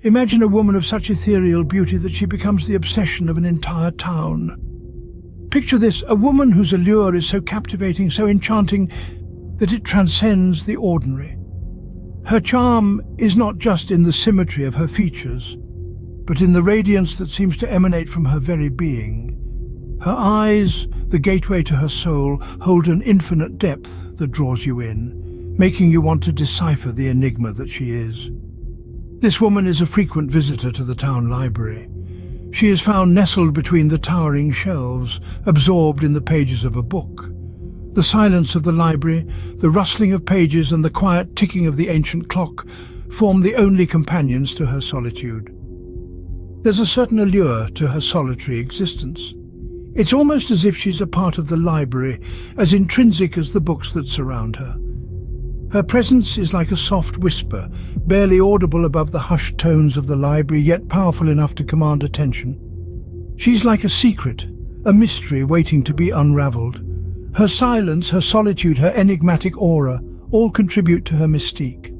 Imagine a woman of such ethereal beauty that she becomes the obsession of an entire town. Picture this, a woman whose allure is so captivating, so enchanting, that it transcends the ordinary. Her charm is not just in the symmetry of her features, but in the radiance that seems to emanate from her very being. Her eyes, the gateway to her soul, hold an infinite depth that draws you in, making you want to decipher the enigma that she is. This woman is a frequent visitor to the town library. She is found nestled between the towering shelves, absorbed in the pages of a book. The silence of the library, the rustling of pages and the quiet ticking of the ancient clock form the only companions to her solitude. There's a certain allure to her solitary existence. It's almost as if she's a part of the library, as intrinsic as the books that surround her. Her presence is like a soft whisper, barely audible above the hushed tones of the library, yet powerful enough to command attention. She's like a secret, a mystery waiting to be unraveled. Her silence, her solitude, her enigmatic aura all contribute to her mystique.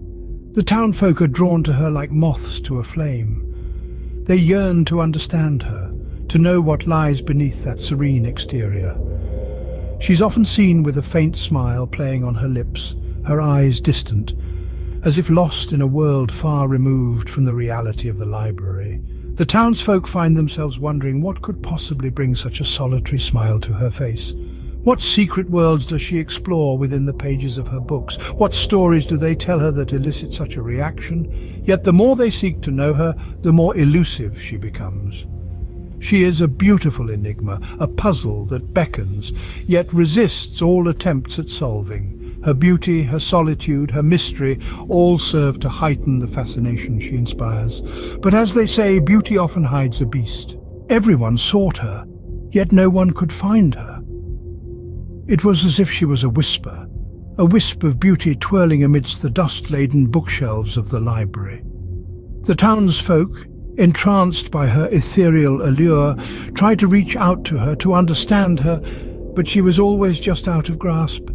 The townfolk are drawn to her like moths to a flame. They yearn to understand her, to know what lies beneath that serene exterior. She's often seen with a faint smile playing on her lips, her eyes distant, as if lost in a world far removed from the reality of the library. The townsfolk find themselves wondering what could possibly bring such a solitary smile to her face. What secret worlds does she explore within the pages of her books? What stories do they tell her that elicit such a reaction? Yet the more they seek to know her, the more elusive she becomes. She is a beautiful enigma, a puzzle that beckons, yet resists all attempts at solving. Her beauty, her solitude, her mystery all serve to heighten the fascination she inspires. But as they say, beauty often hides a beast. Everyone sought her, yet no one could find her. It was as if she was a wisp of beauty twirling amidst the dust-laden bookshelves of the library. The townsfolk, entranced by her ethereal allure, tried to reach out to her, to understand her, but she was always just out of grasp.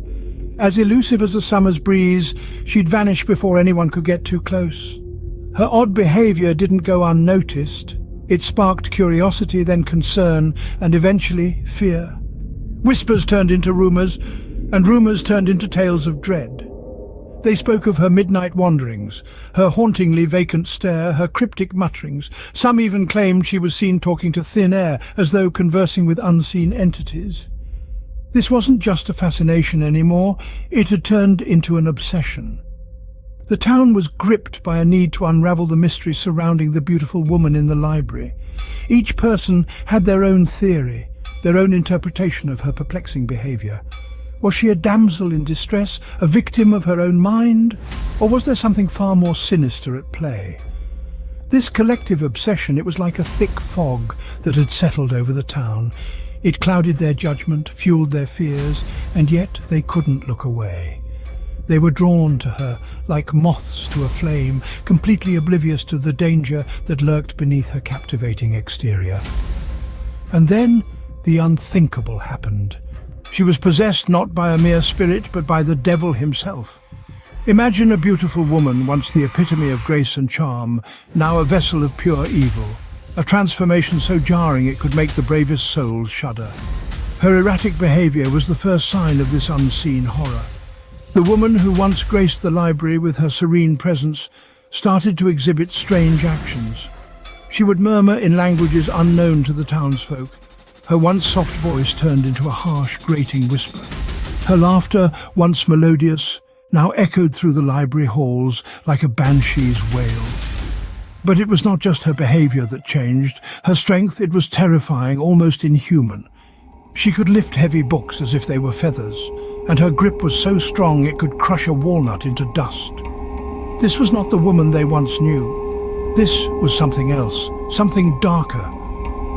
As elusive as a summer's breeze, she'd vanish before anyone could get too close. Her odd behavior didn't go unnoticed. It sparked curiosity, then concern, and eventually fear. Whispers turned into rumors, and rumors turned into tales of dread. They spoke of her midnight wanderings, her hauntingly vacant stare, her cryptic mutterings. Some even claimed she was seen talking to thin air, as though conversing with unseen entities. This wasn't just a fascination anymore, it had turned into an obsession. The town was gripped by a need to unravel the mystery surrounding the beautiful woman in the library. Each person had their own theory, their own interpretation of her perplexing behavior. Was she a damsel in distress, a victim of her own mind, or was there something far more sinister at play? This collective obsession, it was like a thick fog that had settled over the town. It clouded their judgment, fueled their fears, and yet they couldn't look away. They were drawn to her like moths to a flame, completely oblivious to the danger that lurked beneath her captivating exterior. And then the unthinkable happened. She was possessed not by a mere spirit, but by the devil himself. Imagine a beautiful woman, once the epitome of grace and charm, now a vessel of pure evil. A transformation so jarring it could make the bravest souls shudder. Her erratic behavior was the first sign of this unseen horror. The woman who once graced the library with her serene presence started to exhibit strange actions. She would murmur in languages unknown to the townsfolk. Her once soft voice turned into a harsh, grating whisper. Her laughter, once melodious, now echoed through the library halls like a banshee's wail. But it was not just her behavior that changed. Her strength, it was terrifying, almost inhuman. She could lift heavy books as if they were feathers, and her grip was so strong it could crush a walnut into dust. This was not the woman they once knew. This was something else, something darker.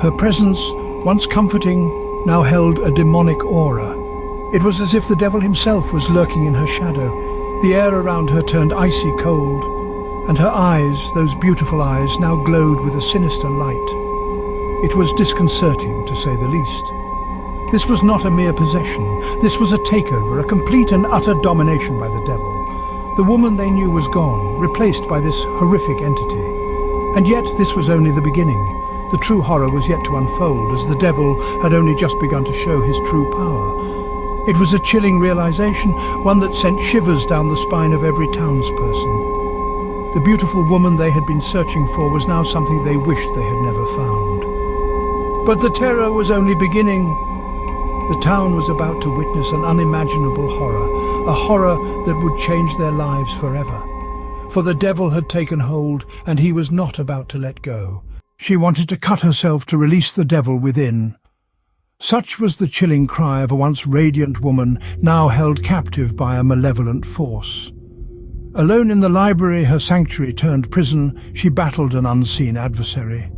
Her presence, once comforting, now held a demonic aura. It was as if the devil himself was lurking in her shadow. The air around her turned icy cold, and her eyes, those beautiful eyes, now glowed with a sinister light. It was disconcerting, to say the least. This was not a mere possession. This was a takeover, a complete and utter domination by the devil. The woman they knew was gone, replaced by this horrific entity. And yet this was only the beginning. The true horror was yet to unfold, as the devil had only just begun to show his true power. It was a chilling realization, one that sent shivers down the spine of every townsperson. The beautiful woman they had been searching for was now something they wished they had never found. But the terror was only beginning. The town was about to witness an unimaginable horror, a horror that would change their lives forever. For the devil had taken hold, and he was not about to let go. She wanted to cut herself to release the devil within. Such was the chilling cry of a once radiant woman, now held captive by a malevolent force. Alone in the library, her sanctuary turned prison, she battled an unseen adversary.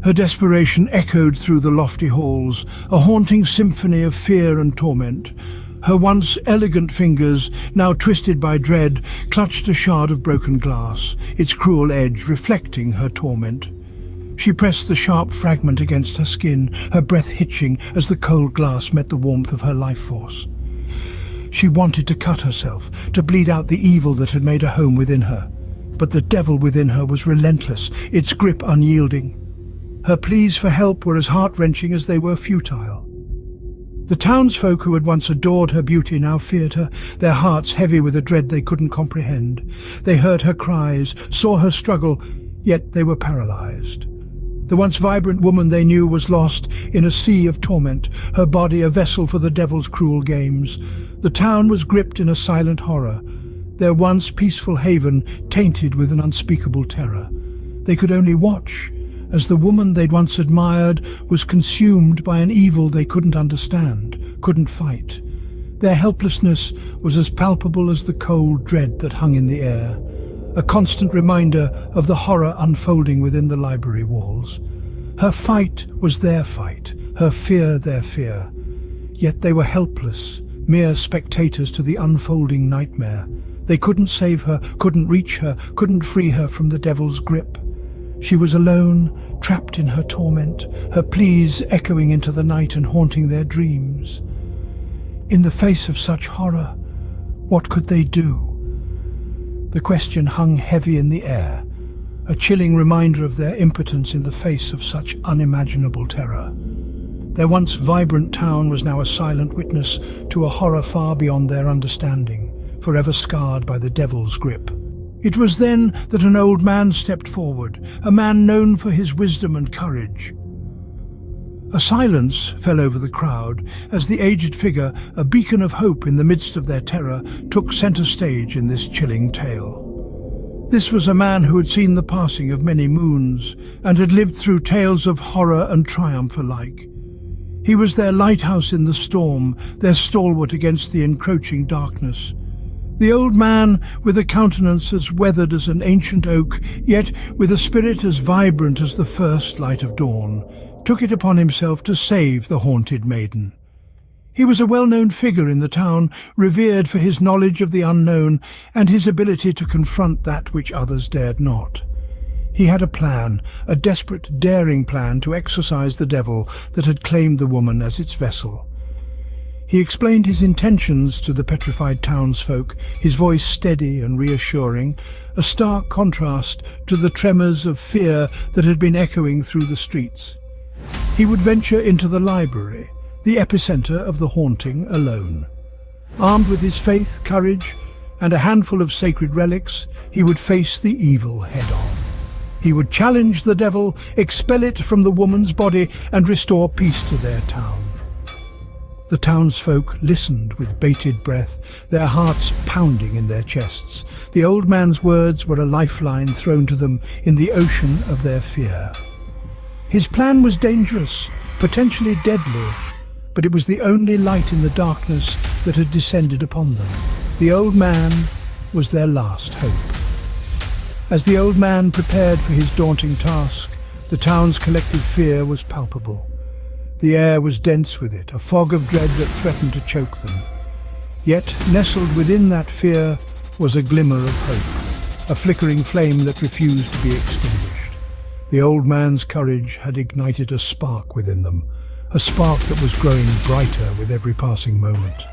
Her desperation echoed through the lofty halls, a haunting symphony of fear and torment. Her once elegant fingers, now twisted by dread, clutched a shard of broken glass, its cruel edge reflecting her torment. She pressed the sharp fragment against her skin, her breath hitching as the cold glass met the warmth of her life force. She wanted to cut herself, to bleed out the evil that had made a home within her. But the devil within her was relentless, its grip unyielding. Her pleas for help were as heart-wrenching as they were futile. The townsfolk who had once adored her beauty now feared her, their hearts heavy with a dread they couldn't comprehend. They heard her cries, saw her struggle, yet they were paralyzed. The once vibrant woman they knew was lost in a sea of torment, her body a vessel for the devil's cruel games. The town was gripped in a silent horror, their once peaceful haven tainted with an unspeakable terror. They could only watch, as the woman they'd once admired was consumed by an evil they couldn't understand, couldn't fight. Their helplessness was as palpable as the cold dread that hung in the air, a constant reminder of the horror unfolding within the library walls. Her fight was their fight, her fear their fear. Yet they were helpless, mere spectators to the unfolding nightmare. They couldn't save her, couldn't reach her, couldn't free her from the devil's grip. She was alone, trapped in her torment, her pleas echoing into the night and haunting their dreams. In the face of such horror, what could they do? The question hung heavy in the air, a chilling reminder of their impotence in the face of such unimaginable terror. Their once vibrant town was now a silent witness to a horror far beyond their understanding, forever scarred by the devil's grip. It was then that an old man stepped forward, a man known for his wisdom and courage. A silence fell over the crowd as the aged figure, a beacon of hope in the midst of their terror, took center stage in this chilling tale. This was a man who had seen the passing of many moons and had lived through tales of horror and triumph alike. He was their lighthouse in the storm, their stalwart against the encroaching darkness. The old man, with a countenance as weathered as an ancient oak, yet with a spirit as vibrant as the first light of dawn, took it upon himself to save the haunted maiden. He was a well-known figure in the town, revered for his knowledge of the unknown and his ability to confront that which others dared not. He had a plan, a desperate, daring plan to exorcise the devil that had claimed the woman as its vessel. He explained his intentions to the petrified townsfolk, his voice steady and reassuring, a stark contrast to the tremors of fear that had been echoing through the streets. He would venture into the library, the epicenter of the haunting, alone. Armed with his faith, courage, and a handful of sacred relics, he would face the evil head-on. He would challenge the devil, expel it from the woman's body, and restore peace to their town. The townsfolk listened with bated breath, their hearts pounding in their chests. The old man's words were a lifeline thrown to them in the ocean of their fear. His plan was dangerous, potentially deadly, but it was the only light in the darkness that had descended upon them. The old man was their last hope. As the old man prepared for his daunting task, the town's collective fear was palpable. The air was dense with it, a fog of dread that threatened to choke them. Yet, nestled within that fear was a glimmer of hope, a flickering flame that refused to be extinguished. The old man's courage had ignited a spark within them, a spark that was growing brighter with every passing moment.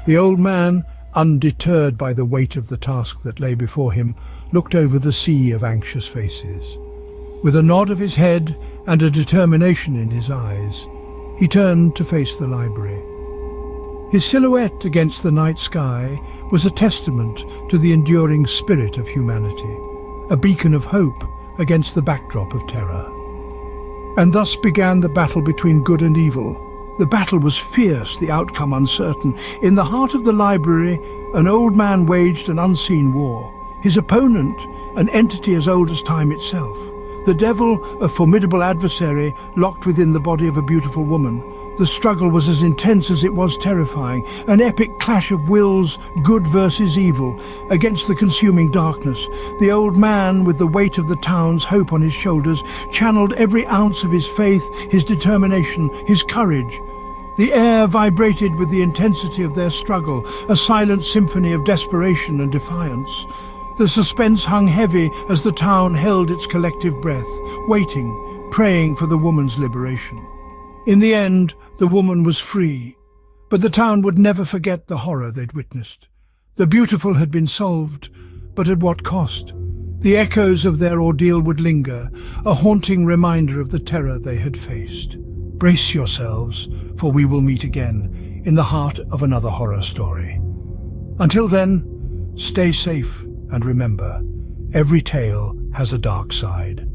The old man, undeterred by the weight of the task that lay before him, looked over the sea of anxious faces. With a nod of his head and a determination in his eyes, he turned to face the library. His silhouette against the night sky was a testament to the enduring spirit of humanity, a beacon of hope against the backdrop of terror. And thus began the battle between good and evil. The battle was fierce, the outcome uncertain. In the heart of the library, an old man waged an unseen war. His opponent, an entity as old as time itself. The devil, a formidable adversary, locked within the body of a beautiful woman. The struggle was as intense as it was terrifying, an epic clash of wills, good versus evil, against the consuming darkness. The old man, with the weight of the town's hope on his shoulders, channeled every ounce of his faith, his determination, his courage. The air vibrated with the intensity of their struggle, a silent symphony of desperation and defiance. The suspense hung heavy as the town held its collective breath, waiting, praying for the woman's liberation. In the end, the woman was free, but the town would never forget the horror they'd witnessed. The beautiful had been solved, but at what cost? The echoes of their ordeal would linger, a haunting reminder of the terror they had faced. Brace yourselves, for we will meet again in the heart of another horror story. Until then, stay safe and remember, every tale has a dark side.